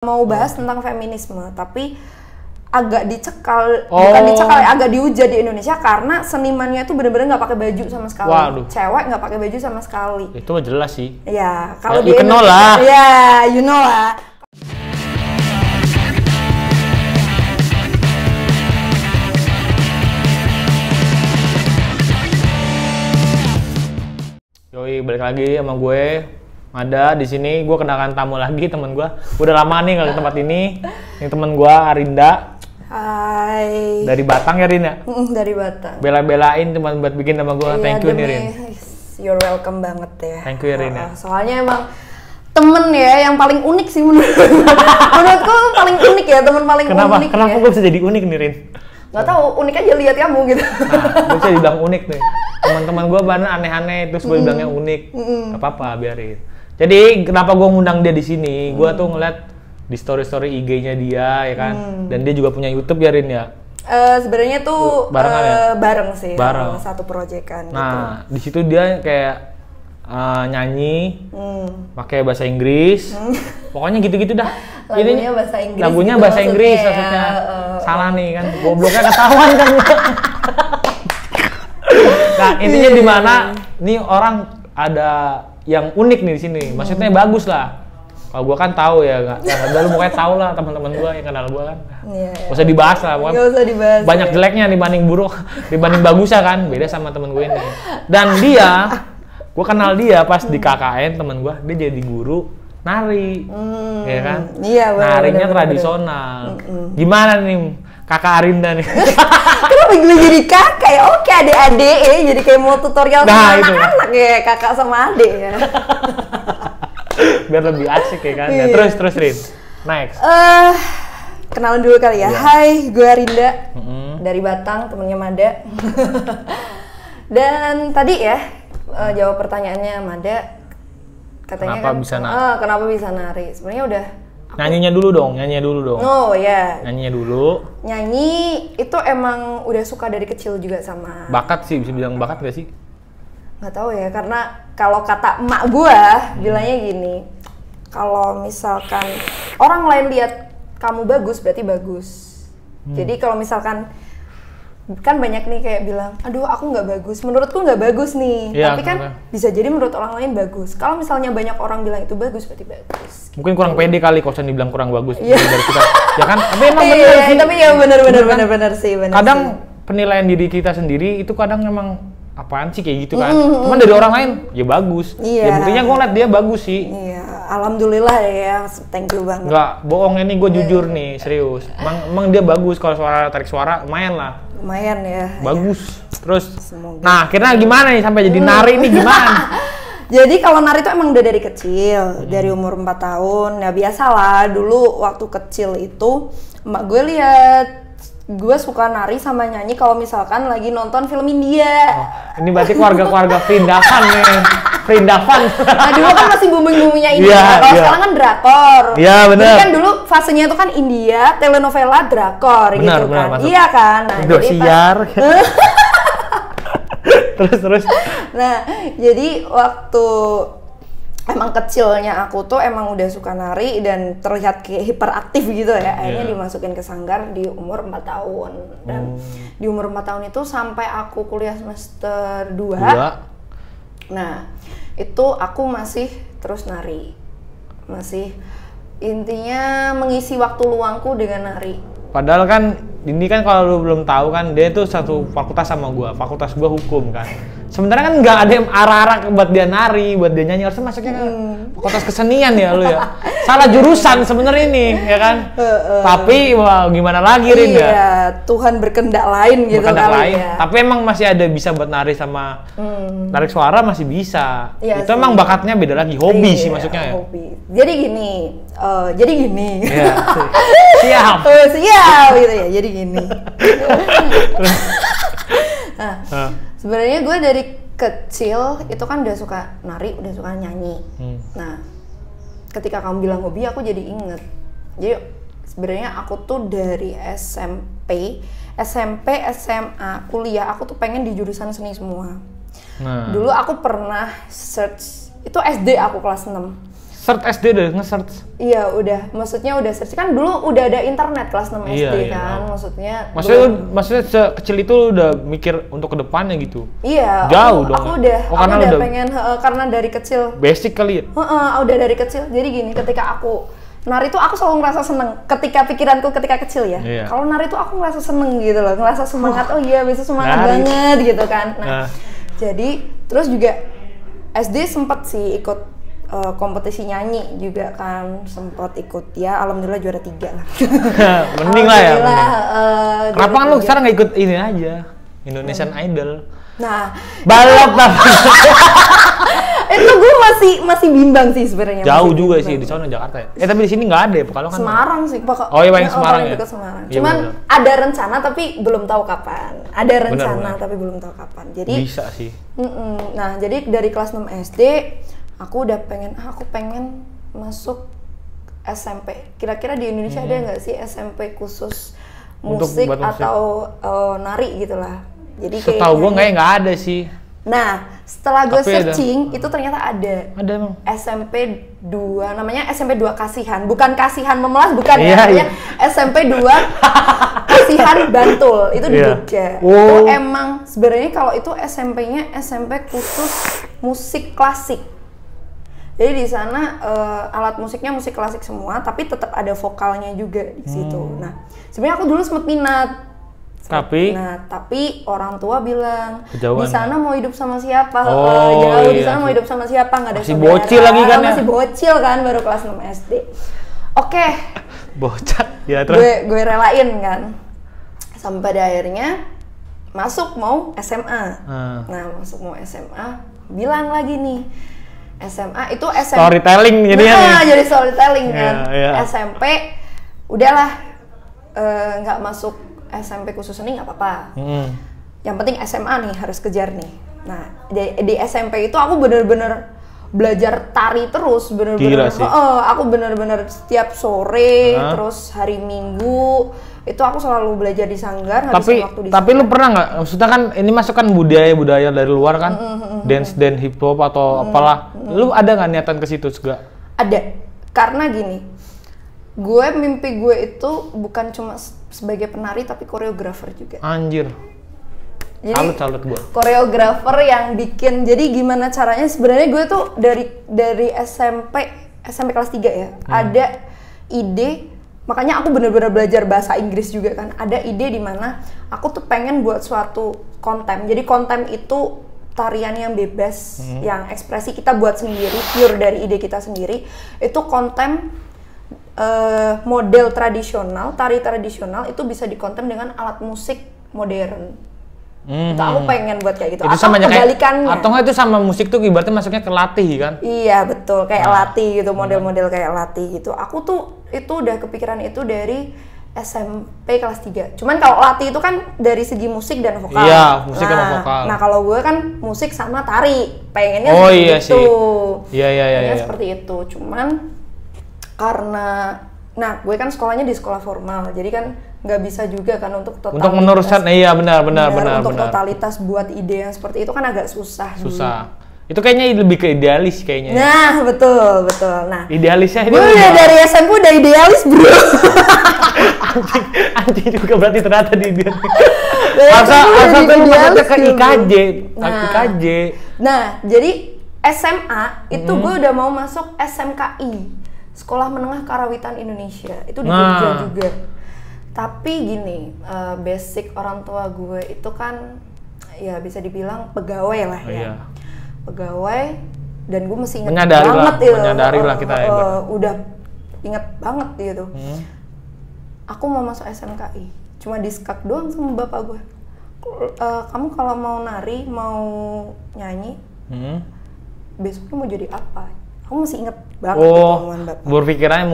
Mau bahas tentang feminisme, tapi agak dicekal, bukan dicekal ya, agak dihujat di Indonesia karena senimannya itu bener-bener nggak pakai baju sama sekali. Waduh. Cewek nggak pakai baju sama sekali. Itu mah jelas sih. Ya, kalau ya, di Indonesia, ya, you know lah. Yoi, balik lagi sama gue. Ada di sini, gue kenalan tamu lagi, temen gue. Udah lama nih kalau di tempat ini. Ini temen gue, Arinda. Hai. Dari Batang ya, Rin ya? Dari Batang. Bela-belain teman buat bikin sama gue. Iya, thank you nih, Rin. You're welcome banget ya. Thank you ya, Rin ya. Soalnya emang temen ya yang paling unik sih menurutku paling unik ya, temen paling unik. Kenapa gue bisa jadi unik nih, Rin? Nggak tahu, unik aja lihat kamu gitu. Nah, gue bisa dibilang unik nih. Teman-teman gue banyak aneh-aneh, terus gue bilangnya unik. Gak apa-apa, biarin. Jadi kenapa gue ngundang dia di sini? Gue tuh ngeliat di story-story IG-nya dia, ya kan. Dan dia juga punya YouTube ya, Rin ya. Sebenarnya tuh bareng sih, bareng. satu proyekan. Nah, di situ dia kayak nyanyi, pakai bahasa Inggris. Pokoknya gitu-gitu dah. Lagunya bahasa Inggris. Lagunya gitu bahasa Inggris maksudnya. Salah nih kan, gobloknya ketahuan kan. Nah, intinya di mana nih orang ada yang unik nih di sini. Maksudnya bagus lah. Kalau gua kan tahu ya, lu mukanya tahu lah teman-teman gua yang kenal gua kan. Iya. Gak usah dibahas lah, gak usah dibahas. Banyak jeleknya dibanding buruk, dibanding bagusnya kan. Beda sama temen gue ini. Dan dia, gua kenal dia pas di KKN, temen gua, dia jadi guru nari. Ya kan? Iya, narinya tradisional. Gimana nih Kakak Arinda nih? Kenapa gue jadi kakak ya? Oke, adik-adik ya, jadi kayak mau tutorial sama anak-anak ya, kakak sama adik ya. Biar lebih asik ya kan. Ya, terus Rin. Next. Kenalan dulu kali ya. Hai, gue Arinda. Dari Batang, temennya Mada. Dan tadi ya, jawab pertanyaannya Mada. Katanya kenapa kan, bisa nari? Kenapa bisa nari? Sebenarnya udah. Nyanyinya dulu dong. Oh ya. Nyanyinya dulu. Nyanyi itu emang udah suka dari kecil juga sama. Bakat sih, bisa bilang bakat gak sih? Nggak tahu ya, karena kalau kata emak gua bilangnya gini, kalau misalkan orang lain lihat kamu bagus berarti bagus. Jadi kalau misalkan kan banyak nih kayak bilang, aduh aku nggak bagus, menurutku nggak bagus nih, ya, tapi kan bisa jadi menurut orang lain bagus. Kalau misalnya banyak orang bilang itu bagus berarti bagus. Mungkin kurang pede kali kalau saya dibilang kurang bagus dari kita, ya kan? Tapi emang benar sih. Tapi ya benar sih. Kadang penilaian diri kita sendiri itu kadang memang apaan sih kayak gitu kan? Cuman dari orang lain ya bagus. Ya buktinya gue liat dia bagus sih. Iya, alhamdulillah ya, thank you banget. Nggak bohong ini gue jujur nih, serius. Emang dia bagus kalau tarik suara lumayan lah. Lumayan ya. Bagus. Ya. Terus, semoga. Nah akhirnya gimana nih sampai jadi nari ini gimana? Jadi kalau nari itu emang udah dari kecil, dari umur 4 tahun. Ya biasalah, dulu waktu kecil itu emak gue lihat gue suka nari sama nyanyi kalau misalkan lagi nonton film India. Oh, ini berarti keluarga Prindavan nih. Prindavan. Nah dulu kan masih booming-boomingnya India. Kalau sekarang kan drakor. Iya benar. Jadi kan dulu fasenya itu kan India, telenovela, drakor gitu kan. Iya kan. Nah, Indosiar. terus. Nah jadi waktu emang kecilnya aku tuh emang udah suka nari dan terlihat kayak hiperaktif gitu ya. Akhirnya dimasukin ke sanggar di umur 4 tahun. Dan di umur 4 tahun itu sampai aku kuliah semester 2. Nah, itu aku masih terus nari. Masih intinya mengisi waktu luangku dengan nari. Padahal kan ini kan kalau lu belum tahu kan dia tuh satu fakultas sama gua. Fakultas gua hukum kan. Sebenarnya kan nggak ada yang arah-arah buat dia nari, buat dia nyanyi, harusnya masuknya ke fakultas kesenian ya lu ya. Salah jurusan sebenarnya ini, ya kan? Tapi wah gimana lagi Rin ya? Iya, Tuhan berkehendak lain gitu kali ya. Tapi emang masih ada bisa buat nari sama tarik suara masih bisa. Ya, itu emang bakatnya beda lagi, hobi sih masuknya ya. Hobi. Jadi gini. Iya, siap. Siap gitu ya. Jadi gini. Sebenarnya gue dari kecil itu kan udah suka nari, udah suka nyanyi. Nah, ketika kamu bilang hobi, aku jadi inget. Jadi sebenarnya aku tuh dari SMP, SMA, kuliah, aku tuh pengen di jurusan seni semua. Dulu aku pernah search, itu SD aku kelas 6. Search SD udah nge-search. Iya udah, maksudnya udah search kan dulu udah ada internet kelas 6 SD Iya. kan, maksudnya Sekecil itu lu udah mikir untuk kedepannya gitu. iya, Jauh aku dong. udah, Oh, aku karena udah udah pengen karena dari kecil, basic kali ya. udah dari kecil. Jadi gini, ketika aku nari tuh aku selalu ngerasa seneng. Ketika pikiranku ketika kecil ya, Iya. kalau nari tuh aku ngerasa seneng gitu loh, ngerasa semangat. Oh iya, bisa semangat Nari. banget gitu kan. Nah. Jadi terus juga SD sempet sih ikut kompetisi nyanyi juga kan, sempat ikut ya, alhamdulillah juara 3 lah. Mending lah ya. Kenapa kan lu juara sekarang nggak ikut ini aja, Indonesian Idol? 3. Nah, Balap lah. itu gue masih bimbang sih sebenarnya. Jauh masih juga bimbang. sih di sana Jakarta ya. Tapi di sini nggak ada ya, kalau kan. Semarang sih, pokok. Oh iya, paling Semarang paling ya? dekat Semarang. Iya, Cuman bener. ada rencana tapi belum tahu kapan. Ada rencana Bener. tapi belum tahu kapan. Jadi Bisa sih. Nah, jadi dari kelas 6 SD aku udah aku pengen masuk SMP. Kira-kira di Indonesia ada nggak sih SMP khusus Untuk musik buat musik. atau nari gitulah. Jadi kayak Setahu gue nyanyi. nggak ada sih. Nah, setelah gue Tapi ada. searching itu ternyata ada. Ada emang. SMP 2, namanya SMP 2 Kasihan. Bukan Kasihan Memelas, bukan Iya, ya. Namanya iya. SMP 2 Kasihan Bantul. Itu di Iya. Jogja. Oh. Itu emang sebenarnya kalau itu SMP-nya SMP khusus musik klasik. Jadi di sana alat musiknya musik klasik semua, tapi tetap ada vokalnya juga di situ. Nah, sebenarnya aku dulu sempat minat. Tapi orang tua bilang Kejauhan. di sana mau hidup sama siapa? Oh, Jauh di iya sana mau sih. hidup sama siapa? Nggak ada Masih saudara. bocil lagi kan ya? Masih bocil kan, baru kelas 6 SD. Oke, Bocah. Ya terus. gue relain kan. Sampai pada akhirnya masuk mau SMA. Nah, masuk mau SMA, bilang lagi nih. SMA itu SMP. Storytelling jadinya Nah, nih. jadi storytelling kan. Iya. SMP udahlah nggak masuk SMP khusus seni nggak apa-apa. Yang penting SMA nih harus kejar nih. Nah, di SMP itu aku bener-bener belajar tari terus, bener-bener. Gila sih. Aku bener-bener setiap sore, terus hari Minggu itu aku selalu belajar di sanggar. Tapi lu pernah nggak? Maksudnya kan ini masuk kan budaya dari luar kan, dance hip hop atau apalah. Lu ada nggak niatan ke situ juga? Ada, karena gini, mimpi gue itu bukan cuma sebagai penari tapi koreografer juga. Anjir. Jadi Salut gue. koreografer yang bikin, jadi gimana caranya sebenarnya gue tuh dari SMP kelas 3 ya, ada ide, makanya aku bener-bener belajar bahasa Inggris juga kan, ada ide di mana aku tuh pengen buat suatu konten. Jadi konten itu tarian yang bebas, yang ekspresi kita buat sendiri, pure dari ide kita sendiri. Itu konten model tradisional, tari tradisional itu bisa dikonten dengan alat musik modern. Itu aku pengen buat kayak gitu. Itu Atau sama kebalikannya. atau nggak itu sama musik tuh ibaratnya masuknya ke latih kan? Iya betul, kayak latih gitu, model-model kayak latih gitu. Aku tuh itu udah kepikiran itu dari SMP kelas 3. Cuman kalau latih itu kan dari segi musik dan vokal. Iya, musik sama vokal. Nah, kalau gue kan musik sama tari. Pengennya Oh, seperti iya itu. sih. Iya. Pengennya seperti itu. Cuman karena gue kan sekolahnya di sekolah formal. Jadi kan nggak bisa juga kan untuk totalitas. Untuk meneruskan, iya benar. Untuk totalitas buat ide yang seperti itu kan agak susah. Susah. Itu kayaknya lebih ke idealis kayaknya. Nah, betul. Nah, Idealisnya gue udah dari SMP udah idealis, bro. anjing juga berarti ternyata di dia. Dari Asal SMP udah tuh lu idealis masuknya ke gitu. IKJ, Nah. IKJ. Nah, jadi SMA itu gue udah mau masuk SMKI, Sekolah Menengah Karawitan Indonesia. Itu di Jogja juga. Tapi gini, basic orang tua gue itu kan ya bisa dibilang pegawai lah ya. Iya. Pegawai, dan gue masih inget Menyadari banget lah, gitu. menyadari lah kita ya, udah inget banget gitu. Aku mau masuk SMKI, cuma diskak doang sama bapak gue. Kamu kalau mau nari, mau nyanyi, besoknya mau jadi apa? Aku masih inget banget Oh, omongan bapak. berpikirannya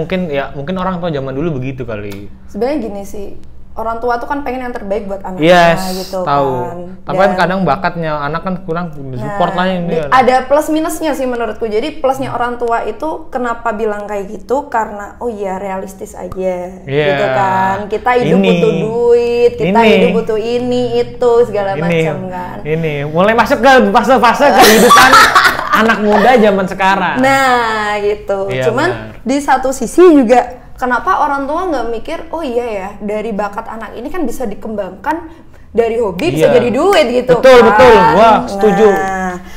mungkin orang tua zaman dulu begitu kali. Sebenarnya gini sih, orang tua tuh kan pengen yang terbaik buat anaknya gitu tahu. kan. Tapi kan kadang bakatnya anak kan kurang support lah ini. Ada plus minusnya sih menurutku. Jadi plusnya orang tua itu kenapa bilang kayak gitu karena oh iya realistis aja gitu kan. Kita hidup butuh duit, kita hidup butuh ini itu segala macam kan. Ini mulai masuk ke fase-fase kehidupan anak muda zaman sekarang. Nah gitu. Cuman di satu sisi juga kenapa orang tua nggak mikir, oh iya ya, dari bakat anak ini kan bisa dikembangkan dari hobi bisa jadi duit gitu. Betul, kan? betul. Wah, setuju.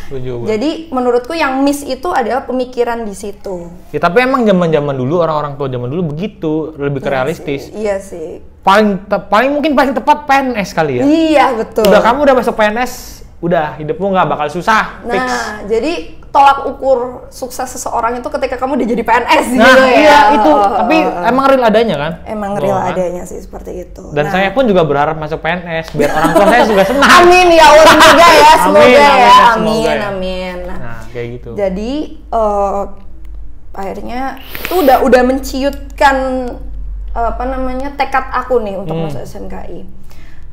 Setuju. Jadi menurutku yang miss itu adalah pemikiran di situ. Ya, tapi emang zaman-zaman dulu orang-orang tua zaman dulu begitu, lebih ke realistis. Iya sih. Paling mungkin paling tepat PNS kali ya. Iya, betul. Kamu udah masuk PNS, udah hidupmu nggak bakal susah. Nah, fix. Jadi tolak ukur sukses seseorang itu ketika kamu udah jadi PNS gitu ya. Iya, itu. Tapi emang real adanya kan? Emang real adanya sih seperti itu. Dan saya pun juga berharap masuk PNS biar orang tua saya juga senang. Amin ya Allah, semoga ya, semoga ya. Amin. Nah, kayak gitu. Jadi akhirnya itu udah menciutkan tekad aku nih untuk masuk SMKI.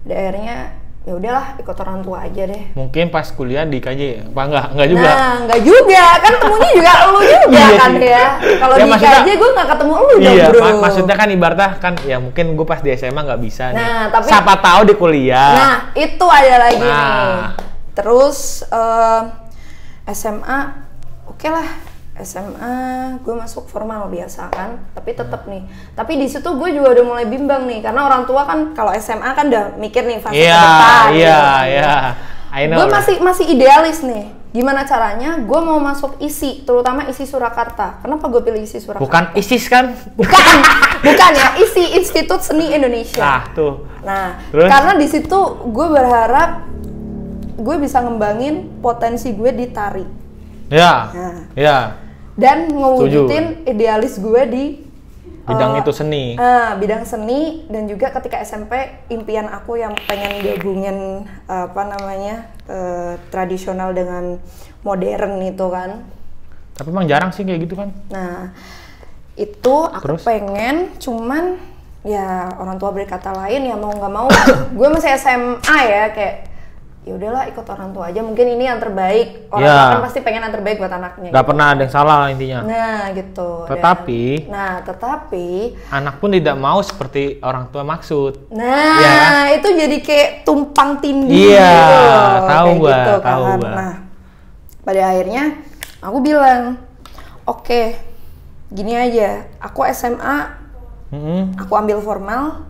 Akhirnya ya udahlah ikut orang tua aja deh. Mungkin pas kuliah di KJ, apa enggak juga? Nah, enggak juga, kan temunya juga lu juga kan ya. Kalau di KJ gue nggak ketemu lu dong bro. Maksudnya kan ibaratnya kan ya mungkin gue pas di SMA nggak bisa nih. Tapi siapa tahu di kuliah. Nah, itu ada lagi nih. Terus SMA, oke lah. SMA gue masuk formal biasa kan, tapi tetap nih. Tapi di situ gue juga udah mulai bimbang nih, karena orang tua kan kalau SMA kan udah mikir nih fase ke depan. Iya. Gue masih idealis nih. Gimana caranya? Gue mau masuk ISI, terutama ISI Surakarta. Kenapa gue pilih ISI Surakarta? Bukan ISIS kan? Bukan ya, ISI Institut Seni Indonesia. Nah tuh. Nah, karena di situ gue berharap gue bisa ngembangin potensi gue di tari. Ya. Dan ngewujudin idealis gue di bidang itu seni. Bidang seni, dan juga ketika SMP impian aku yang pengen gabungin tradisional dengan modern itu kan. Tapi emang jarang sih kayak gitu kan. Nah, itu aku pengen, cuman ya orang tua berkata lain, ya mau nggak mau gue masih SMA ya, kayak ya udahlah ikut orang tua aja, mungkin ini yang terbaik. Orang tua kan pasti pengen yang terbaik buat anaknya. Gak pernah ada yang salah intinya. Nah gitu. Tetapi anak pun tidak mau seperti orang tua maksud. Nah itu jadi kayak tumpang tindih. Iya, tahu gua. Nah pada akhirnya aku bilang, oke, gini aja, aku SMA, aku ambil formal,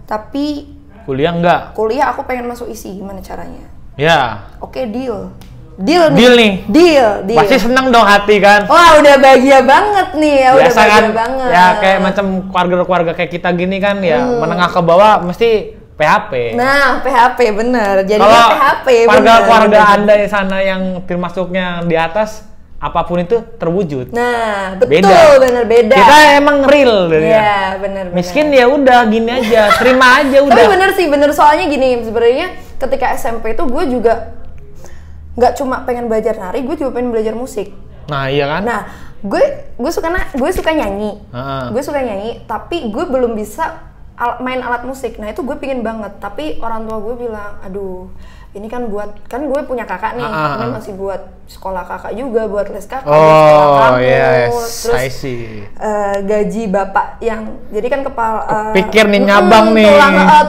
tapi kuliah enggak? Kuliah aku pengen masuk ISI, gimana caranya? Ya. Oke, deal nih. Deal. Pasti seneng dong hati kan? Wah, udah bahagia banget nih ya, udah bahagia banget. Ya kayak macam keluarga-keluarga kayak kita gini kan ya, menengah ke bawah mesti PHP. Nah, PHP bener. Jadi PHP keluarga Anda di sana yang termasuknya di atas, apapun itu terwujud. Nah, betul, beda. Kita emang real dari bener. Miskin ya udah gini aja, terima aja udah. Tapi bener soalnya gini, sebenarnya ketika SMP itu gue juga nggak cuma pengen belajar nari, gue juga pengen belajar musik. Nah, iya kan? Nah, gue suka nyanyi. Gue suka nyanyi, tapi gue belum bisa main alat musik. Nah, itu gue pingin banget, tapi orang tua gue bilang, aduh, ini kan gue punya kakak nih, ini masih buat sekolah kakak juga, buat les kakak, buat sekolah kampus, terus gaji bapak yang, jadi kan kepala pikir nih nyabang nih,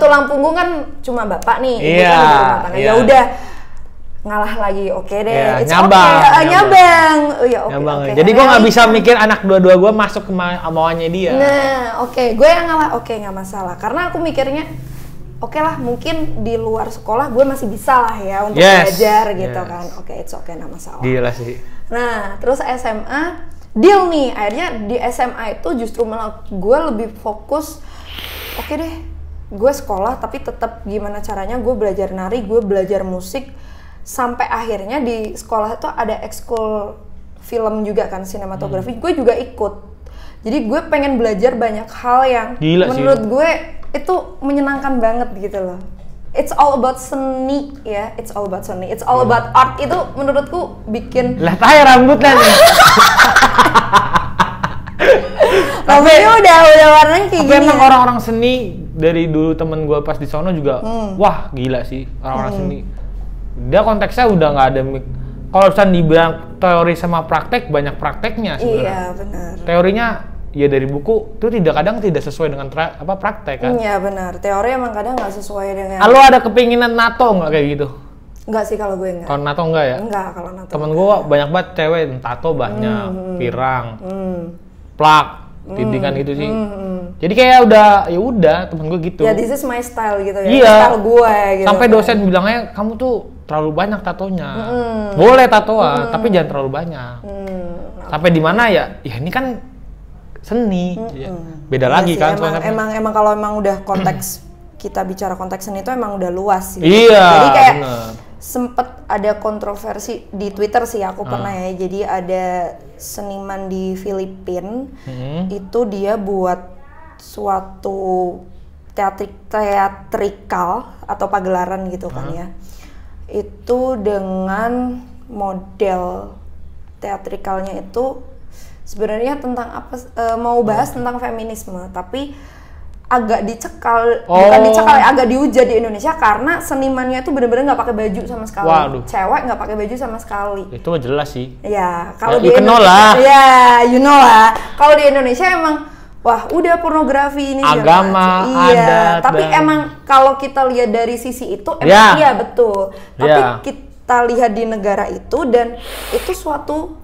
tulang punggung kan cuma bapak nih, kan rumah tangga. Ya udah ngalah lagi, oke deh, nyabang. Jadi gue nggak bisa mikir anak dua-dua gue masuk ke mauannya dia. Nah, gue yang ngalah, nggak masalah, karena aku mikirnya oke lah, mungkin di luar sekolah gue masih bisa lah ya untuk belajar gitu kan. It's okay, nggak masalah. Gila sih. Nah, terus SMA, deal nih. Akhirnya di SMA itu justru malah gue lebih fokus, oke deh, gue sekolah tapi tetap gimana caranya gue belajar nari, gue belajar musik. Sampai akhirnya di sekolah itu ada ekskul film juga kan, sinematografi. Gue juga ikut. Jadi gue pengen belajar banyak hal yang menurut gue itu menyenangkan banget gitu loh. It's all about seni ya, it's all about seni, it's all about art. Itu menurutku bikin lah tayo rambutnya nih. Rambutnya udah warnanya kayak tapi gini emang ya. orang-orang seni dari dulu temen gue pas di sono juga, wah gila sih orang-orang seni. Dia konteksnya udah nggak ada kalau misalnya dibilang teori sama praktek, banyak prakteknya sebenarnya. Iya benar. Teorinya ya dari buku itu kadang tidak sesuai dengan praktek kan. Iya benar. Teori emang kadang nggak sesuai dengan. Lo ada kepinginan NATO nggak kayak gitu? Enggak sih kalau gue enggak. Kalau NATO enggak ya? Enggak kalau NATO. Temen gue banyak banget cewek, tato banyak, pirang, plak, tindikan gitu sih. Jadi kayak ya udah temen gue gitu. Ya this is my style gitu ya. Iya. Style gue gitu. Sampai dosen bilangnya kamu tuh terlalu banyak tatonya. Boleh tatoan, tapi jangan terlalu banyak. Sampai di mana ya? Ya ini kan seni. Ya. Beda lagi sih, kan. Emang kalau udah konteks kita bicara konteks seni itu emang udah luas. Gitu. Iya. Jadi kayak bener. sempet ada kontroversi di Twitter sih aku pernah ya. Jadi ada seniman di Filipina itu dia buat suatu teatrikal atau pagelaran gitu kan ya. Itu dengan model teatrikalnya itu sebenarnya tentang apa? Mau bahas tentang feminisme, tapi agak dicekal, bukan dicekal, agak dihujat di Indonesia karena senimannya itu benar-benar nggak pakai baju sama sekali. Waduh. Cewek nggak pakai baju sama sekali. Itu jelas sih. Ya, kalau di Indonesia, you know lah. Kalau di Indonesia emang, wah udah pornografi ini agama, adat. Tapi emang kalau kita lihat dari sisi itu, emang iya betul. Tapi kita lihat di negara itu dan itu suatu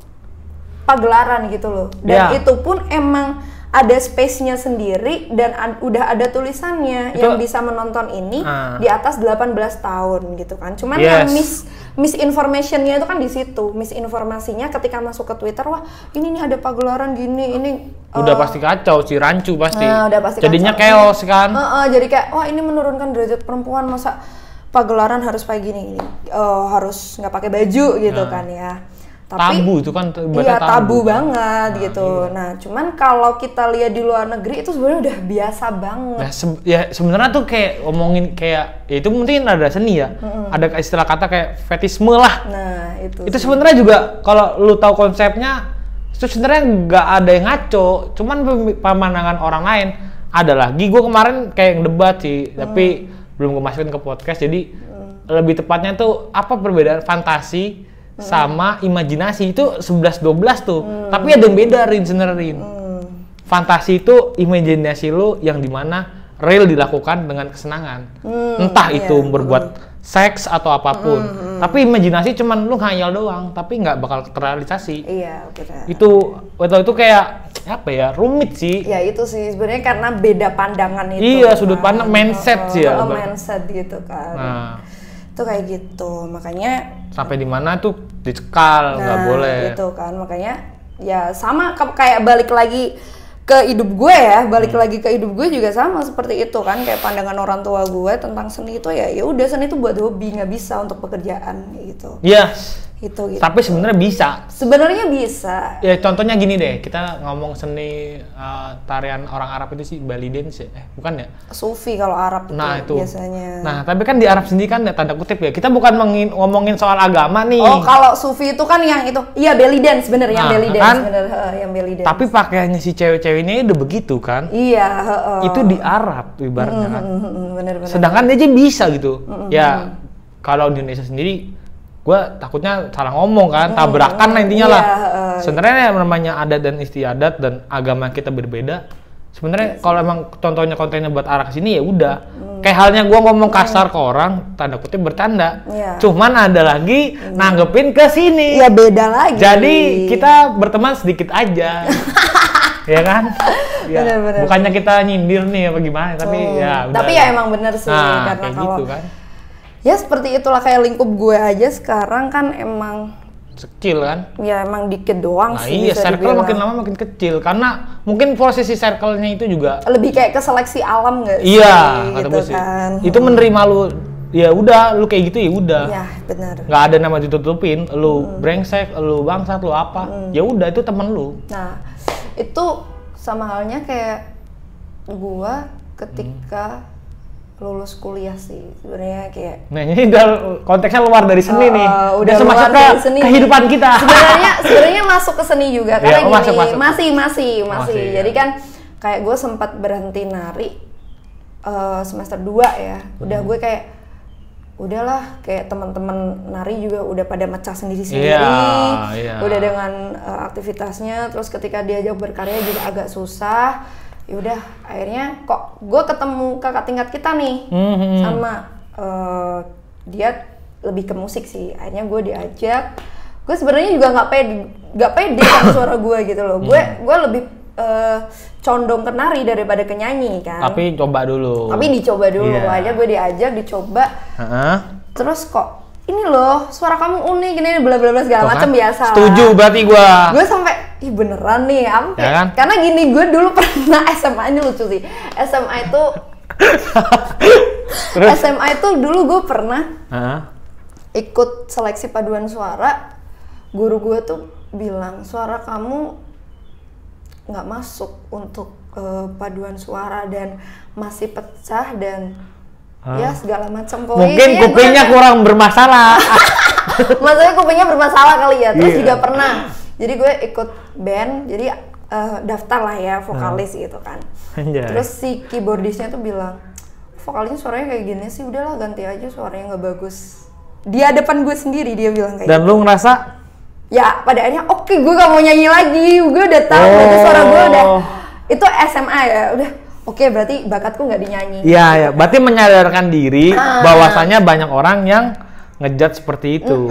pagelaran gitu loh. Dan itu pun emang ada space-nya sendiri dan udah ada tulisannya itu, yang bisa menonton ini di atas 18 tahun gitu kan. Cuman yang misinformation-nya itu kan di situ. Misinformasinya ketika masuk ke Twitter, wah ini nih ada pagelaran gini, ini udah pasti kacau sih, rancu pasti. Udah pasti jadinya kacau. chaos kan. Jadi kayak wah ini menurunkan derajat perempuan, masa pagelaran harus kayak gini, harus nggak pakai baju gitu kan ya. Tapi, tabu itu kan, iya tabu banget gitu. Nah, cuman kalau kita lihat di luar negeri itu sebenarnya udah biasa banget. Nah, sebenarnya tuh kayak ngomongin kayak ya itu mungkin ada seni ya. Ada istilah kata kayak fetisme lah. Nah, itu sebenarnya juga kalau lu tahu konsepnya itu sebenarnya nggak ada yang ngaco, cuman pemandangan orang lain. Ada lagi gue kemarin kayak ngedebat sih, tapi belum gue masukin ke podcast. Jadi lebih tepatnya tuh apa perbedaan fantasi sama imajinasi itu 11-12 tuh. Tapi ada yang beda sebenarnya. Fantasi itu imajinasi lu yang dimana real dilakukan dengan kesenangan. Entah itu berbuat seks atau apapun. Tapi imajinasi cuman lu ngayal doang, tapi nggak bakal terrealisasi. Iya, benar. Itu kayak apa ya, rumit sih. Ya itu sih sebenarnya karena beda pandangan itu. Iya, sudut pandang, mindset sih ya. Mindset gitu kan. Nah, itu kayak gitu, makanya sampai di mana tuh dicekal, nggak boleh. Gitu kan, makanya ya sama kayak balik lagi ke hidup gue ya, lagi ke hidup gue juga sama seperti itu kan, kayak pandangan orang tua gue tentang seni itu ya udah seni itu buat hobi, nggak bisa untuk pekerjaan gitu. Iya. Gitu. Tapi sebenarnya bisa. Sebenarnya bisa. Ya contohnya gini deh, kita ngomong seni tarian orang Arab itu sih Bali dance ya, bukan ya? Sufi kalau Arab itu biasanya. Nah tapi kan di Arab sendiri kan tanda kutip ya, kita bukan ngomongin soal agama nih. Oh kalau Sufi itu kan yang itu, iya belly dance bener, yang belly dance kan? Bener, yang belly dance. Tapi pakaiannya si cewek-ceweknya udah begitu kan? Iya. Itu di Arab ibaratnya kan. Bener. Sedangkan dia aja bisa gitu. Ya kalau di Indonesia sendiri gue takutnya salah ngomong kan, tabrakan lah intinya lah. Sebenarnya yang namanya adat dan istiadat dan agama kita berbeda. Sebenarnya kalau emang contohnya kontennya buat arah ke sini ya udah. Kayak halnya gue ngomong kasar ke orang, tanda kutip bercanda. Cuman ada lagi nanggepin ke sini. Ya beda lagi. Jadi kita berteman sedikit aja. Ya kan? Ya, bener. Bukannya kita nyindir nih apa gimana, tapi ya udah. Tapi ya emang bener sih, karena kayak kalau gitu kan. Ya seperti itulah, kayak lingkup gue aja sekarang kan emang kecil kan? Ya emang dikit doang sih. Iya, circle makin lama makin kecil karena mungkin posisi circle-nya itu juga lebih kayak ke seleksi alam nggak sih? Iya, gitu kan. Itu menerima lu, ya udah lu kayak gitu ya udah. Iya, benar. Nggak ada nama ditutupin, lu brengsek, lu bangsat, lu apa. Ya udah itu temen lu. Nah, itu sama halnya kayak gua ketika lulus kuliah sih sebenarnya kayak. Nah ini udah konteksnya luar dari seni nih. Udah masuk ke kehidupan kita. Sebenarnya masuk ke seni juga karena gini masih. Jadi kan kayak gue sempat berhenti nari semester 2 ya. Udah gue kayak udahlah, kayak teman-teman nari juga udah pada mecah sendiri-sendiri. Udah dengan aktivitasnya, terus ketika diajak berkarya juga agak susah. Ya udah, akhirnya kok gue ketemu kakak tingkat kita nih sama dia lebih ke musik sih. Akhirnya gue diajak. Gue sebenarnya juga nggak pede sama suara gue gitu loh. Gue lebih condong ke nari daripada ke nyanyi kan. Tapi coba dulu. Tapi dicoba dulu aja, gue diajak, dicoba. Terus kok ini loh suara kamu unik, ini bla bla bla segala macam biasa. Setuju berarti gue. Gue sampai ih beneran nih, aku kayak, kan? karena gini gue dulu pernah SMA, ini lucu sih. SMA itu SMA itu dulu gue pernah ikut seleksi paduan suara. Guru gue tuh bilang suara kamu nggak masuk untuk paduan suara dan masih pecah dan ya segala macam. Mungkin kupingnya kurang bermasalah. Maksudnya kupingnya bermasalah kali ya. Terus juga pernah. Jadi gue ikut band, jadi daftar lah ya vokalis gitu kan. Terus si keyboardisnya tuh bilang, vokalisnya suaranya kayak gini sih, udahlah ganti aja, suaranya nggak bagus. Dia depan gue sendiri dia bilang kayak. Dan gitu. Lu ngerasa? Ya pada akhirnya oke, gue gak mau nyanyi lagi, gue udah tahu berarti suara gue udah itu SMA ya, udah oke, berarti bakatku nggak dinyanyi. Iya, berarti menyadarkan diri bahwasanya banyak orang yang ngejudge seperti itu.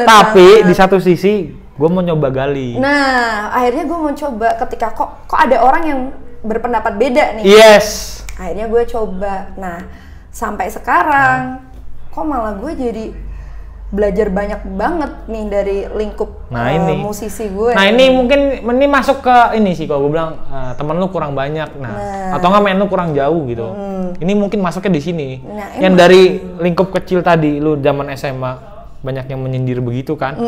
Tapi di satu sisi gue mau nyoba gali. Nah akhirnya gue mau coba ketika kok ada orang yang berpendapat beda nih. Yes. Akhirnya gue coba. Nah sampai sekarang kok malah gue jadi belajar banyak banget nih dari lingkup musisi gue. Nah ini mungkin masuk ke ini sih kalau gue bilang temen lu kurang banyak, atau nggak main lu kurang jauh gitu. Ini mungkin masuknya di sini. Yang dari lingkup kecil tadi lu zaman SMA banyak yang menyindir begitu kan.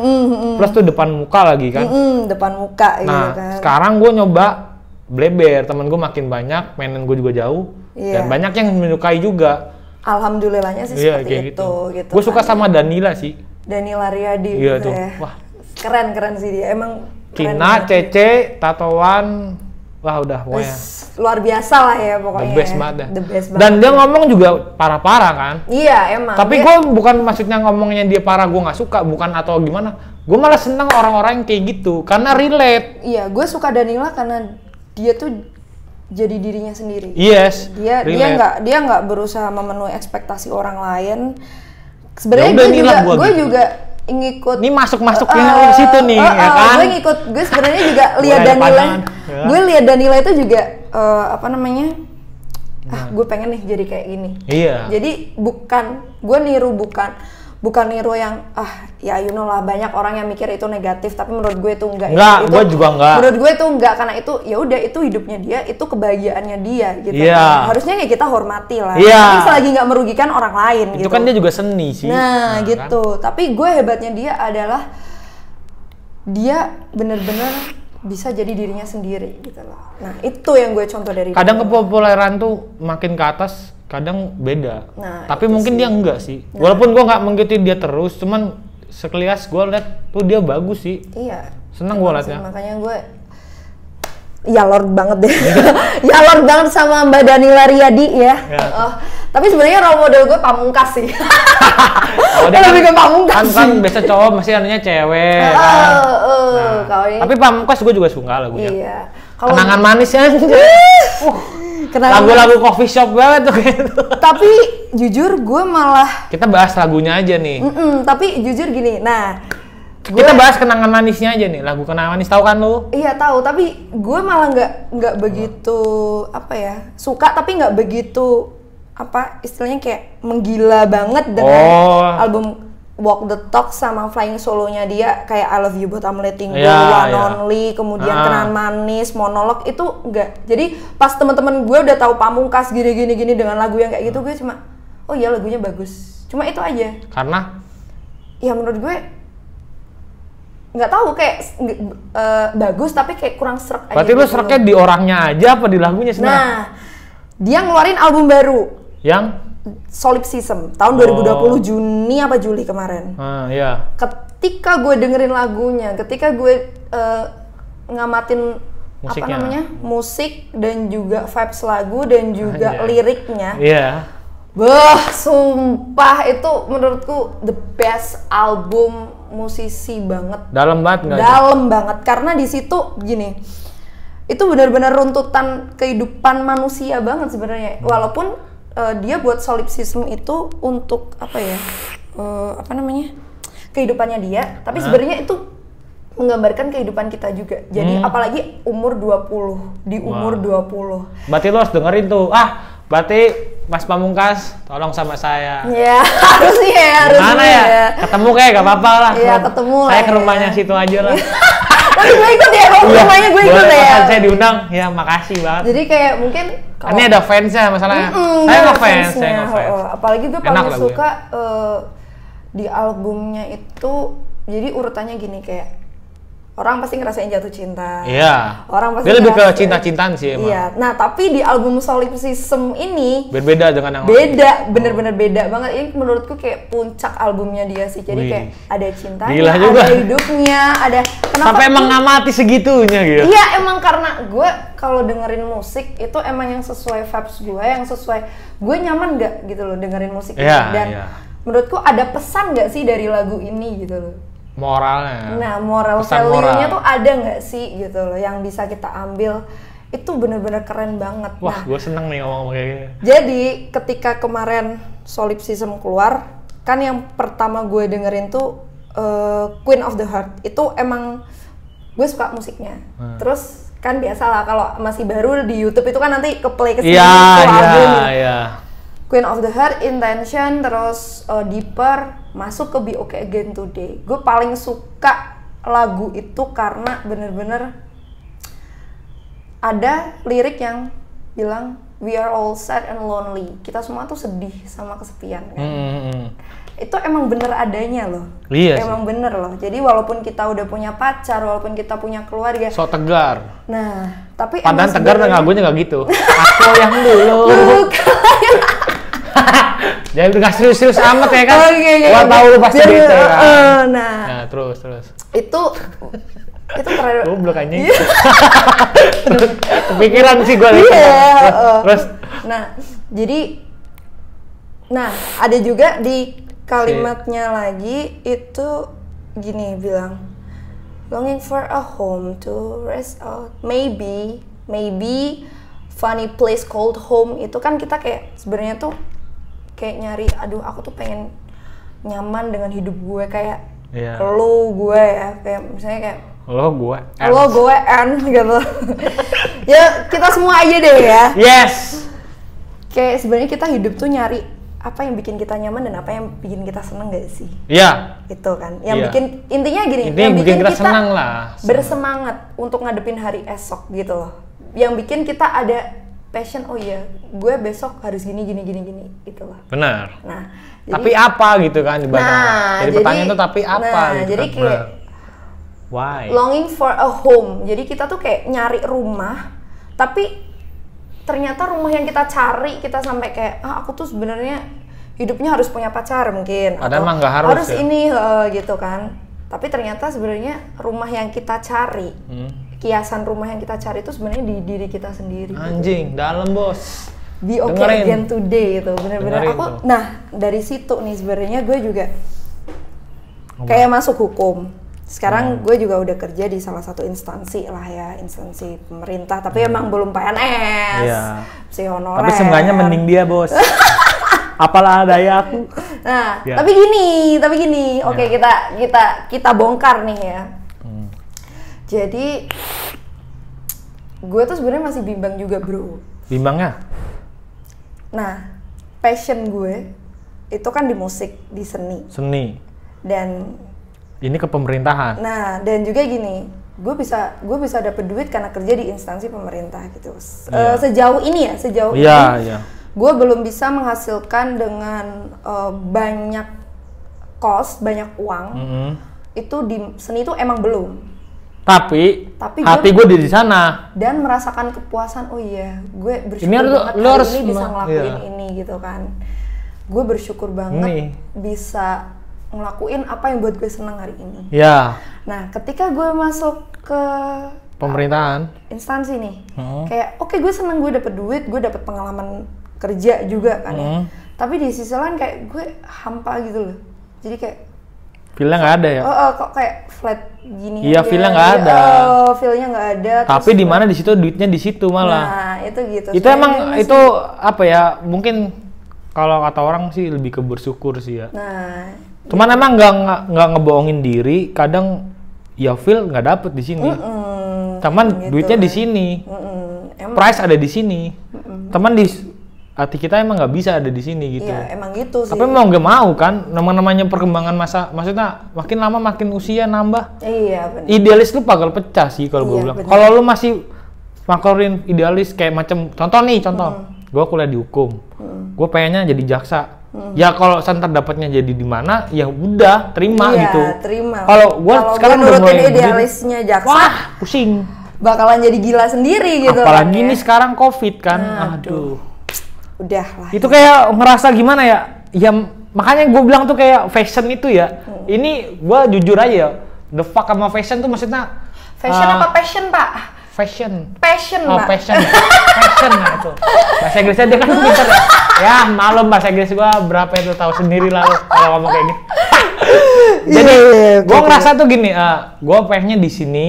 Plus tuh depan muka lagi kan. Depan muka gitu kan. Nah sekarang gue nyoba bleber, temen gue makin banyak, mainan gue juga jauh, dan banyak yang menyukai juga. Alhamdulillahnya sih seperti itu. Gitu gue suka sama Danila sih. Danila Riyadi. Iya tuh. Ya. Wah. Keren sih dia. Emang Cina, Cece, tatoan. Wah udah pokoknya. Luar biasa lah ya pokoknya. The best banget. The best banget. Dan dia ngomong juga parah-parah kan. Iya emang. Tapi gue bukan maksudnya ngomongnya dia parah gue nggak suka, bukan atau gimana. Gue malah seneng orang-orang yang kayak gitu karena relate. Iya, gue suka Danila karena dia tuh jadi dirinya sendiri. Yes. Dia nggak berusaha memenuhi ekspektasi orang lain. Sebenarnya gue juga ngikut. Ini masuknya di situ nih, ya kan? Gue sebenarnya juga lihat Danila. Gue lihat Danila itu juga gue pengen nih jadi kayak gini. Iya. Jadi gue niru bukan niru yang ya you know lah, banyak orang yang mikir itu negatif, tapi menurut gue itu enggak. Gue juga enggak. Menurut gue itu enggak, karena itu ya udah, itu hidupnya dia, itu kebahagiaannya dia gitu. Harusnya ya kita hormati lah. Tapi selagi nggak merugikan orang lain itu gitu. Kan dia juga seni sih. Nah gitu. Kan? Tapi gue hebatnya dia adalah dia bener-bener bisa jadi dirinya sendiri gitu loh. Nah itu yang gue contoh dari kadang kepopuleran tuh makin ke atas, kadang beda. Nah, tapi mungkin dia enggak sih. Walaupun gue nggak mengikuti dia terus, cuman sekelias gue liat tuh dia bagus sih. Iya. Seneng gue liatnya. Makanya gue ya lord banget deh. Ya lord banget sama Mbak Danila Riyadi ya. Tapi sebenarnya role model gue Pamungkas sih. Lebih ke Pamungkas sih. Kan biasa cowok masih anunya cewek kan. Tapi Pamungkas gue juga suka lagunya. Iya. Kenangan manisnya. Lagu-lagu coffee shop banget tuh gitu. Tapi jujur gue malah kita bahas lagunya aja nih. Tapi jujur gini, kita bahas kenangan manisnya aja nih, lagu kenangan manis, tahu kan lu? Iya tahu, tapi gue malah nggak begitu suka, tapi nggak begitu istilahnya kayak menggila banget dengan album Walk the Talk sama Flying Solonya dia, kayak I Love You But I'm Letting Go, One Only, kemudian Kenangan Manis, Monolog, itu enggak. Jadi pas teman-teman gue udah tahu Pamungkas gini dengan lagu yang kayak gitu, gue cuma oh iya lagunya bagus, cuma itu aja. Karena ya menurut gue nggak tahu, kayak bagus tapi kayak kurang serak aja. Berarti lu seraknya di orangnya aja apa di lagunya sebenarnya? Nah dia ngeluarin album baru yang Solipsism tahun 2020 Juni apa Juli kemarin. Iya. Ketika gue dengerin lagunya, ketika gue ngamatin Musiknya. musik dan juga vibes lagu dan juga liriknya. Iya. Sumpah itu menurutku the best album musisi banget. Dalam banget nggak? Dalam banget karena di situ gini, itu benar-benar runtutan kehidupan manusia banget sebenarnya. Walaupun dia buat solipsisme itu untuk kehidupannya dia, tapi sebenarnya itu menggambarkan kehidupan kita juga. Jadi apalagi umur 20, di umur 20. Berarti lo harus dengerin tuh. Berarti Mas Pamungkas, tolong sama saya. Ya, harusnya Gimana ya? Ketemu kayak gak apa-apa lah. Iya, ketemu lah. Saya ke rumahnya situ aja lah. Tapi gue ikut ya, kalau rumahnya gue ikut ya. Saya diundang, ya makasih banget. Jadi kayak mungkin ini ada fansnya masalahnya. Saya ngefans. Apalagi gue paling suka di albumnya itu, jadi urutannya gini kayak orang pasti ngerasain jatuh cinta. Iya. Orang pasti dia lebih ke cinta-cintaan sih emang. Iya. Nah, tapi di album Solipsism ini berbeda dengan yang beda, bener-bener beda banget. Ini menurutku kayak puncak albumnya dia sih. Jadi kayak ada cintanya, gila juga. Ada hidupnya, ada sampai emang ngamati segitunya gitu. Iya, emang karena gue kalau dengerin musik itu emang yang sesuai vibes gue, yang sesuai gue nyaman nggak gitu loh dengerin musik ini. Dan menurutku ada pesan nggak sih dari lagu ini gitu loh. Moralnya. Nah, moral value-nya tuh ada nggak sih gitu loh yang bisa kita ambil. Itu bener-bener keren banget. Wah, gue seneng nih ngomong kayak gini. Jadi ketika kemarin Solipsism keluar, kan yang pertama gue dengerin tuh Queen of the Heart. Itu emang gue suka musiknya. Terus kan biasalah kalau masih baru di YouTube itu kan nanti ke play ke sini Iya. Queen of the Heart, Intention, terus Deeper, masuk ke Be Okay Again Today. Gue paling suka lagu itu karena bener-bener ada lirik yang bilang we are all sad and lonely. Kita semua tuh sedih sama kesepian kan. Itu emang bener adanya loh. Iya emang sih. Bener loh. Jadi walaupun kita udah punya pacar, walaupun kita punya keluarga. So tegar. Nah, tapi padahal tegar dan lagunya nggak gitu. Aku yang dulu. Jadi nggak serius-serius amat ya kan? Gua tahu lu pasti gitu ya. Nah, terus. Itu keren. Goblok anjing. Kepikiran sih gua lihat. Terus. Nah, ada juga di kalimatnya lagi itu gini bilang, longing for a home to rest out, maybe funny place called home. Itu kan kita kayak sebenarnya tuh kayak nyari, aduh aku tuh pengen nyaman dengan hidup gue kayak lo gue ya, kayak misalnya kayak lo gue gitu. Ya kita semua aja deh ya. Yes. Kayak sebenarnya kita hidup tuh nyari apa yang bikin kita nyaman dan apa yang bikin kita seneng gak sih? Iya. Itu kan. Yang bikin intinya gini, yang bikin kita senang lah. Bersemangat untuk ngadepin hari esok gitu loh. Yang bikin kita ada passion, oh iya, gue besok harus gini gitu loh. Benar. Nah, tapi apa gitu kan jadi pertanyaan itu tapi apa gitu. Jadi kan. kayak why? Longing for a home. Jadi kita tuh kayak nyari rumah, tapi ternyata rumah yang kita cari, kita sampai kayak aku tuh sebenarnya hidupnya harus punya pacar mungkin. Padahal emang nggak harus ya? Ini gitu kan. Tapi ternyata sebenarnya rumah yang kita cari, kiasan rumah yang kita cari itu sebenarnya di diri kita sendiri. Anjing, gitu. Dalam bos. Be Okay Again Today itu bener-bener aku. Nah dari situ nih sebenarnya gue juga kayak masuk hukum. Sekarang gue juga udah kerja di salah satu instansi lah ya, instansi pemerintah. Tapi emang belum PNS, masih honorer. Tapi seenggaknya mending dia bos. Apalah daya aku. Nah, tapi gini. Oke, kita bongkar nih ya. Jadi gue tuh sebenarnya masih bimbang juga, bro. Bimbangnya? Nah, passion gue itu kan di musik, di seni. Dan ini ke pemerintahan. Nah, dan juga gini, gue bisa dapet duit karena kerja di instansi pemerintah gitu. Sejauh ini, gue belum bisa menghasilkan dengan banyak banyak uang. Itu di seni itu emang belum. Tapi hati gue di sana. Dan merasakan kepuasan. Oh iya, gue bersyukur banget hari ini bisa ngelakuin ini gitu kan. Gue bersyukur banget bisa ngelakuin apa yang buat gue senang hari ini. Iya. Nah, ketika gue masuk ke pemerintahan instansi nih. Kayak oke, gue seneng, gue dapet duit, gue dapet pengalaman kerja juga kan ya. Tapi di sisi lain kayak gue hampa gitu loh. Jadi kayak feel-nya nggak ada ya. Kok kayak flat gini. Iya, feel-nya nggak ada. Feel-nya nggak ada. Tapi di mana di situ duitnya di situ malah. Nah, itu gitu. Itu emang itu apa ya? Mungkin kalau kata orang sih lebih ke bersyukur sih ya. Nah, cuman emang nggak ngebohongin diri, kadang ya feel nggak dapet di sini. Cuman gitu, duitnya di sini. Price ada di sini. Teman di hati kita emang nggak bisa ada di sini gitu. Iya, emang gitu sih. Tapi mau nggak mau kan, namanya perkembangan maksudnya makin lama makin usia nambah. Iya, benar. Idealis lu bakal pecah sih kalau gue bilang. Kalau lu masih makorin idealis kayak macam contoh, gue kuliah di hukum, gue pengennya jadi jaksa. Ya kalau santar dapatnya jadi di mana, ya udah terima gitu. Terima. Kalau gue sekarang udah mulai idealisnya jaksa, wah pusing. Bakalan jadi gila sendiri gitu. Apalagi ini sekarang COVID kan, aduh. Udah lah. Itu kayak ngerasa gimana ya? Ya makanya gue bilang tuh kayak fashion itu ya. Ini gue jujur aja ya, the fuck sama fashion tuh maksudnya. Fashion apa passion, Pak? Fashion. Passion, oh, Pak. Passion. Passion nah itu. Bahasa Inggrisnya dia kan pintar ya. Ya, malum bahasa Inggris gua berapa itu tahu sendiri lah lu kalau ngomong kayak gini. Jadi, gua ngerasa tuh gini, gua pengennya di sini,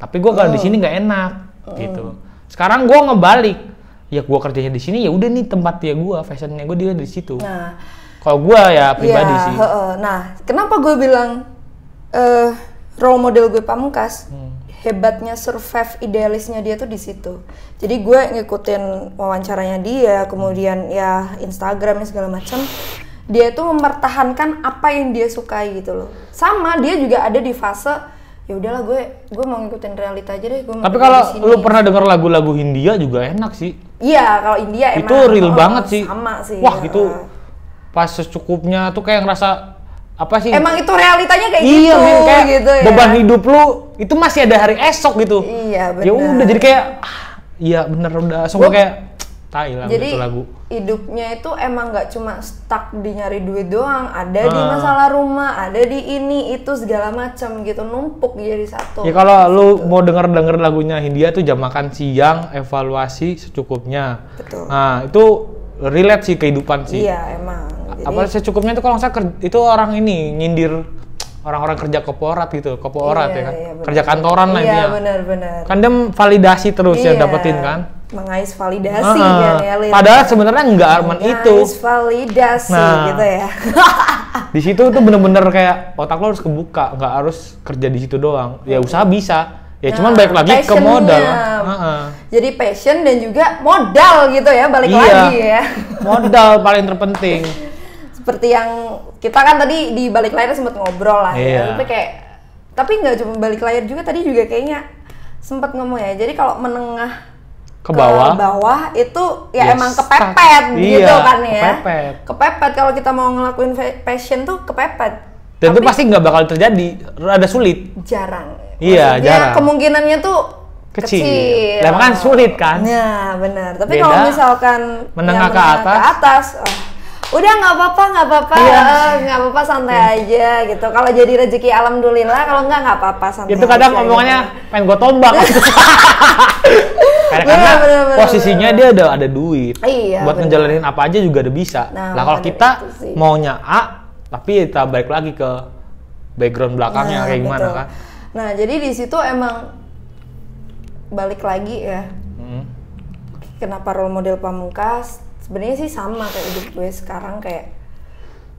tapi gua kalau di sini nggak enak gitu. Sekarang gua ngebalik. Ya gua kerjanya di sini, ya udah nih tempat ya gua, fashionnya gua dia di situ. Nah, kalau gua ya pribadi sih. Nah, kenapa gua bilang role model gue Pamungkas? Hebatnya survive idealisnya dia tuh di situ. Jadi gue ngikutin wawancaranya dia, kemudian ya Instagramnya segala macam. Dia tuh mempertahankan apa yang dia sukai gitu loh. Sama dia juga ada di fase ya udahlah gue mau ngikutin realita aja deh. Tapi kalau lu pernah denger lagu-lagu Hindia juga enak sih. Iya, kalau India emang itu real banget sih. Sama sih. Wah, gitu. Pas secukupnya tuh kayak ngerasa apa sih? Emang itu realitanya kayak iya, gitu, kayak gitu ya. Beban hidup lu itu masih ada hari esok gitu. Iya, benar. Ya udah jadi kayak iya bener udah langsung kayak tai lah gitu lagu. Hidupnya itu emang nggak cuma stuck di nyari duit doang, ada di masalah rumah, ada di ini itu segala macam gitu, numpuk jadi satu. Ya kalau lu mau denger lagunya Hindia tuh jam makan siang, evaluasi secukupnya. Betul. Nah, itu relate sih kehidupan sih. Iya, emang. Apa secukupnya itu kalau saya itu orang ini nyindir orang-orang kerja korporat gitu, korporat ya kan, kerja kantoran lah ini ya. Iya, benar-benar. Kan dia validasi terus ya dapetin kan. Mengais validasi kan ya. Padahal sebenarnya nggak arman itu. Mengais validasi gitu ya. Di situ tuh bener-bener kayak otak lo harus kebuka, nggak harus kerja di situ doang. Ya usaha bisa. Ya cuman balik lagi ke modal. Jadi passion dan juga modal gitu ya, balik lagi ya. Modal paling terpenting. Seperti yang kita kan tadi di balik layar sempat ngobrol lah ya. Tapi nggak cuma balik layar juga, tadi juga kayaknya sempat ngomong ya. Jadi kalau menengah ke bawah itu ya emang kepepet gitu kan ya. Kepepet kalau kita mau ngelakuin passion tuh kepepet. Dan itu pasti nggak bakal terjadi, rada sulit. Jarang. Iya, jarang. Kemungkinannya tuh kecil. Lah kan sulit kan? Nah, benar. Tapi kalau misalkan menengah ke atas, udah nggak apa-apa, nggak apa-apa, santai aja gitu. Kalau jadi rezeki alhamdulillah, kalau nggak apa-apa, santai. Itu kadang omongannya pengen gue tombak. Karena posisinya dia ada duit. Iya, buat ngejalanin apa aja juga udah bisa. Nah, kalau kita maunya A, tapi kita balik lagi ke background belakangnya kayak gimana kan? Nah, jadi di situ emang balik lagi ya. Kenapa role model Pamungkas? Sebenarnya sih sama kayak hidup gue sekarang, kayak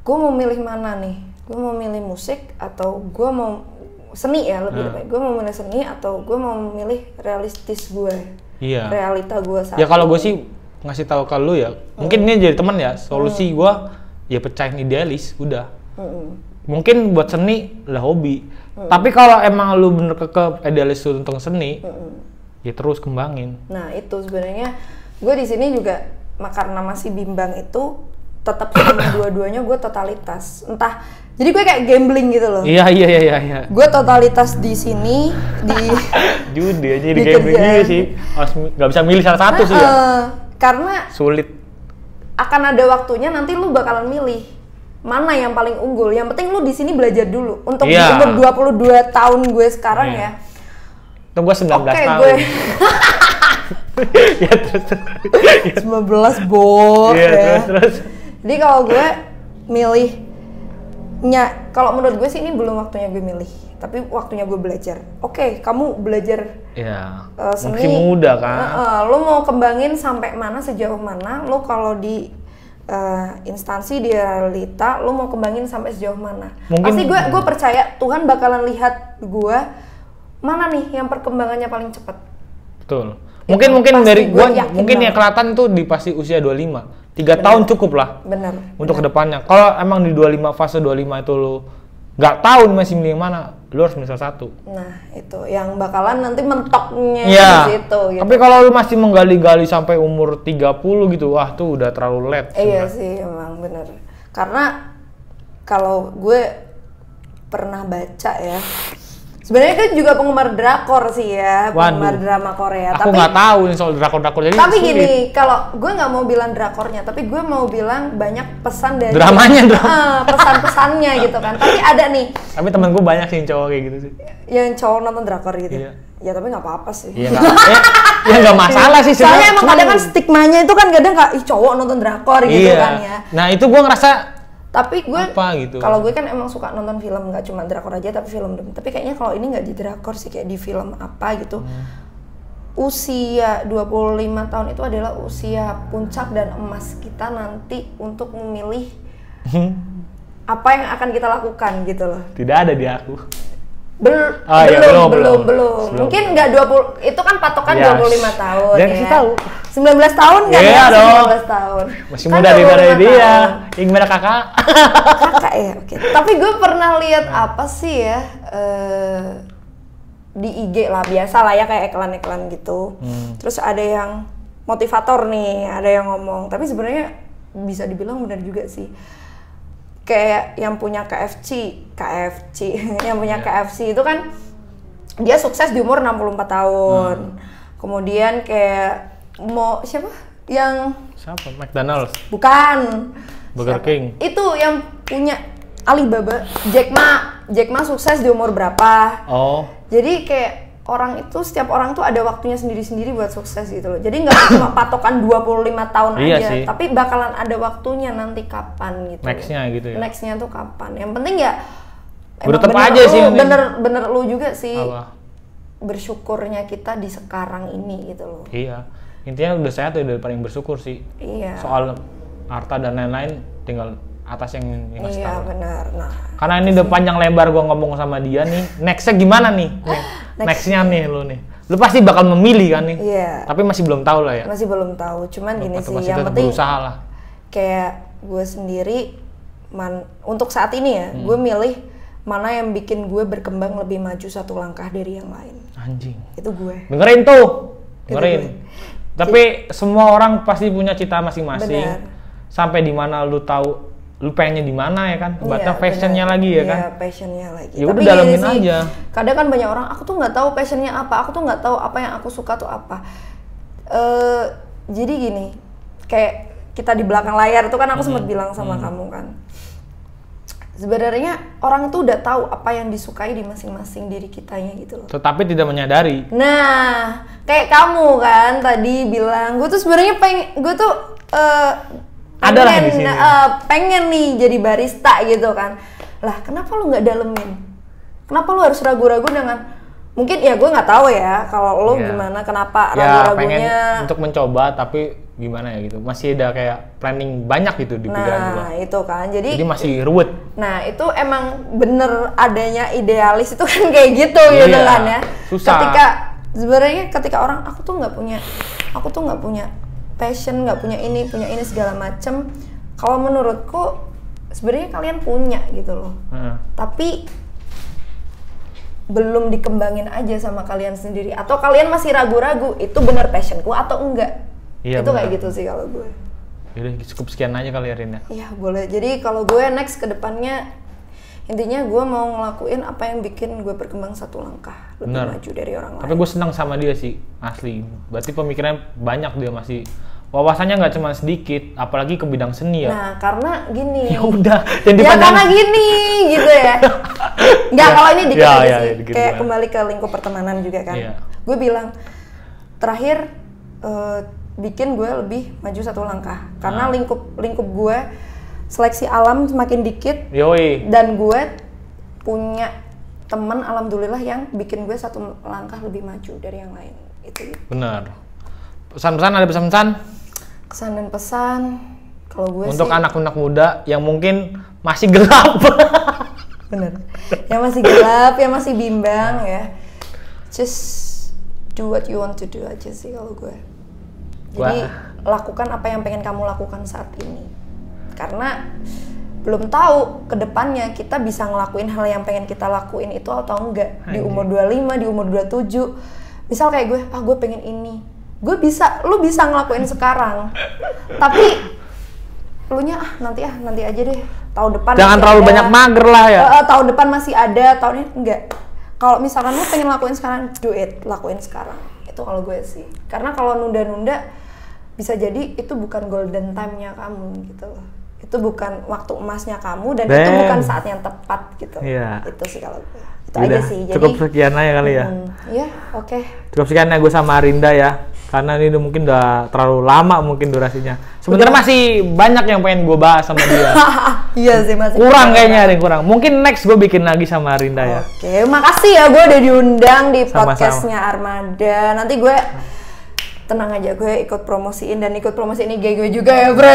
gue mau milih mana nih? Gue mau milih musik atau gue mau seni ya lebih baik. Gue mau milih seni atau gue mau milih realistis gue. Iya. Realita gue saat ya kalau gue sih ngasih tahu ke lu ya. Mungkin ini jadi teman ya. Solusi gue ya pecahin idealis udah. Mungkin buat seni lah hobi. Tapi kalau emang lu bener ke idealis tentang seni, ya terus kembangin. Nah itu sebenarnya gue di sini juga karena masih bimbang itu tetap sama dua-duanya gue totalitas. Entah jadi gue kayak gambling gitu loh. Iya. Gue totalitas di sini di judi aja di gambling juga sih. Nggak bisa milih salah satu sih ya. Karena sulit. Akan ada waktunya nanti lu bakalan milih mana yang paling unggul. Yang penting lu di sini belajar dulu. Untuk di umur 22 tahun gue sekarang ya. Tuh gue 19 tahun. Gue Ya terus. 19 bot Iya, ya. terus. Jadi kalau gue milihnya, kalau menurut gue sih ini belum waktunya gue milih, tapi waktunya gue belajar. Oke, kamu belajar Ya, seni, masih muda kan. lo mau kembangin sampai mana, sejauh mana? Lo kalau di instansi, di realita, lo mau kembangin sampai sejauh mana? Pasti gue percaya Tuhan bakalan lihat gue mana nih yang perkembangannya paling cepat. Betul. Mungkin dari gue mungkin ya kelihatan tuh di pasti usia 25. 3 tahun cukup lah. Bener. Untuk kedepannya. Kalau emang di 25 fase 25 itu lo nggak tahu masih milih mana, lo harus milih salah satu. Nah, itu yang bakalan nanti mentoknya ya, di situ gitu. Tapi kalau lu masih menggali-gali sampai umur 30 gitu, wah tuh udah terlalu late. Iya sih, emang bener. Karena kalau gue pernah baca ya, sebenarnya kan juga penggemar drakor sih ya, penggemar drama Korea. Aku nggak tahu nih soal drakor-drakor, jadi tapi sulit. gini, kalau gue nggak mau bilang drakornya, tapi gue mau bilang banyak pesan dari dramanya pesan-pesannya gitu kan. Tapi ada nih. Tapi temen gue banyak sih yang cowok kayak gitu sih. Yang cowok nonton drakor gitu. Iya. Ya tapi nggak apa-apa sih. Iya nggak masalah sih. Soalnya emang kadang kan stigmanya itu kan kadang cowok nonton drakor gitu kan ya. Nah itu gue ngerasa. Tapi gue, gitu. Kalau gue kan emang suka nonton film, nggak cuma drakor aja tapi film. Tapi kayaknya kalau ini nggak di drakor sih, kayak di film apa gitu. Usia 25 tahun itu adalah usia puncak dan emas kita nanti untuk memilih apa yang akan kita lakukan gitu loh. Tidak ada di aku. Belum. Mungkin nggak 20, itu kan patokan 25 tahun jangan kasih tahu. 19 tahun kan ya? 19 tahun. Masih muda daripada dia. Yang gimana kakak? Kakak ya, oke. Tapi gue pernah lihat apa sih ya, di IG lah, biasa lah ya kayak iklan-iklan gitu. Terus ada yang motivator nih, ada yang ngomong. Tapi sebenarnya bisa dibilang benar juga sih. Kayak yang punya KFC yang punya KFC itu kan dia sukses di umur 64 tahun. Kemudian kayak siapa? McDonald's. Bukan. Burger King. Itu yang punya Alibaba, Jack Ma sukses di umur berapa? Oh. Jadi kayak setiap orang tuh ada waktunya sendiri-sendiri buat sukses gitu loh. Jadi nggak cuma patokan 25 tahun aja, sih. tapi bakalan ada waktunya nanti kapan gitu. Nextnya gitu ya. Nextnya tuh kapan? Yang penting ya tetep aja sih. Bener lu juga sih. Apa? Bersyukurnya kita di sekarang ini gitu loh. Iya. Intinya udah sehat udah paling bersyukur sih. Iya. Soal harta dan lain-lain tinggal atas yang ngasih tahu. Iya benar. Nah, karena ini udah panjang lebar gua ngomong sama dia nih. Nextnya gimana nih? Nextnya nih lu nih. Lu pasti bakal memilih kan nih. Iya. Tapi masih belum tahu lah ya. Masih belum tahu. Cuman gini sih, yang penting berusaha lah. Kayak gue sendiri untuk saat ini ya, gue milih mana yang bikin gue berkembang lebih maju satu langkah dari yang lain. Anjing. Itu gue. Dengerin tuh. Dengerin. Tapi semua orang pasti punya cita masing-masing. Benar. Sampai di mana lu tahu lu pengennya di mana ya kan? Batas passionnya benar. lagi ya kan? Iya, passionnya lagi. Ya udah dalamin aja. Kadang kan banyak orang, aku tuh nggak tahu passionnya apa, aku tuh nggak tahu apa yang aku suka tuh apa. Jadi gini, kayak kita di belakang layar tuh kan aku sempat bilang sama kamu kan. Sebenarnya orang itu udah tahu apa yang disukai di masing-masing diri kitanya gitu loh. Tetapi tidak menyadari. Nah, kayak kamu kan tadi bilang, gue tuh sebenarnya pengen nih jadi barista gitu kan. Lah kenapa lu nggak dalemin? Kenapa lu harus ragu-ragu dengan, mungkin ya gue nggak tahu ya kalau lu gimana, kenapa ragu-ragunya. Pengen untuk mencoba tapi gimana ya gitu, masih ada kayak planning banyak gitu di pikiran gue. Nah itu kan, jadi masih ruwet. Nah itu emang bener adanya idealis itu kan kayak gitu gitu kan ya. Susah. Ketika orang aku tuh nggak punya passion, nggak punya ini segala macem. Kalau menurutku sebenarnya kalian punya gitu loh. Tapi belum dikembangin aja sama kalian sendiri, atau kalian masih ragu-ragu itu benar passionku atau enggak. Iya, itu bener. kayak gitu sih kalau gue. Yaudah cukup sekian aja kali ya Rin ya. Iya boleh. Jadi kalau gue next ke depannya intinya gue mau ngelakuin apa yang bikin gue berkembang satu langkah lebih maju dari orang lain. Tapi gue senang sama dia sih, asli. Berarti pemikirannya banyak, dia masih wawasannya nggak cuma sedikit, apalagi ke bidang seni ya. Nah, karena gini. Ya udah, jangan Ya dipandang. karena gini gitu ya. Enggak, kalau ini dikit Ya, aja ya, sih. dikit Kayak juga. kembali ke lingkup pertemanan juga kan. Iya. Gue bilang terakhir bikin gue lebih maju satu langkah. Karena lingkup gue seleksi alam semakin dikit Yoi. dan gue punya temen alhamdulillah yang bikin gue satu langkah lebih maju dari yang lain. Itu Bener. Pesan-pesan, ada pesan-pesan kesan dan pesan kalau gue untuk sih anak-anak muda yang mungkin masih gelap. bener yang masih gelap, yang masih bimbang ya, just do what you want to do aja sih kalau gue. Jadi lakukan apa yang pengen kamu lakukan saat ini, karena belum tahu ke depannya kita bisa ngelakuin hal yang pengen kita lakuin itu atau enggak. Di umur 25, di umur 27, misal kayak gue pengen ini, lu bisa ngelakuin sekarang, tapi lunya nanti aja deh, tahun depan Jangan masih terlalu ada. banyak mager lah ya. Tahun depan masih ada, tahun ini enggak. Kalau misalkan lu pengen lakuin sekarang, do it, lakuin sekarang. Itu kalau gue sih, karena kalau nunda-nunda bisa jadi itu bukan golden time-nya kamu gitu loh. Itu bukan waktu emasnya kamu dan itu bukan saat yang tepat gitu. Iya. Itu sih kalau gue. Itu Udah, aja sih. Jadi cukup sekian aja kali ya. Iya, oke. Cukup sekian ya gue sama Arinda ya. Karena ini mungkin udah terlalu lama mungkin durasinya. Sebenarnya masih banyak yang pengen gue bahas sama dia. Iya sih, masih Kurang kayaknya ada yang kurang. Mungkin next gue bikin lagi sama Arinda ya. Oke, makasih ya gue udah diundang di Sama-sama. podcastnya Armada. Nanti gue tenang aja, gue ikut promosiin dan ikut promosiin IG gue juga ya bro.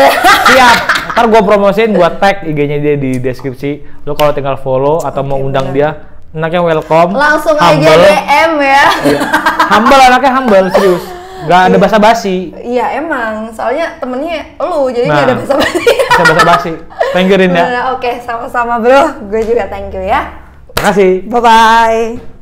Siap. Ntar gue promosiin, gue tag IG-nya dia di deskripsi. Lo kalau tinggal follow atau mau undang dia, anaknya welcome. Langsung aja humble. DM ya. Humble, anaknya humble, serius. Gak ada basa-basi. Iya emang, soalnya temennya lu, jadi gak Nah. ada basa-basi. Bisa basa-basi. Thank you Rinda. Oke, sama-sama bro. Gue juga thank you ya. Makasih. Bye-bye.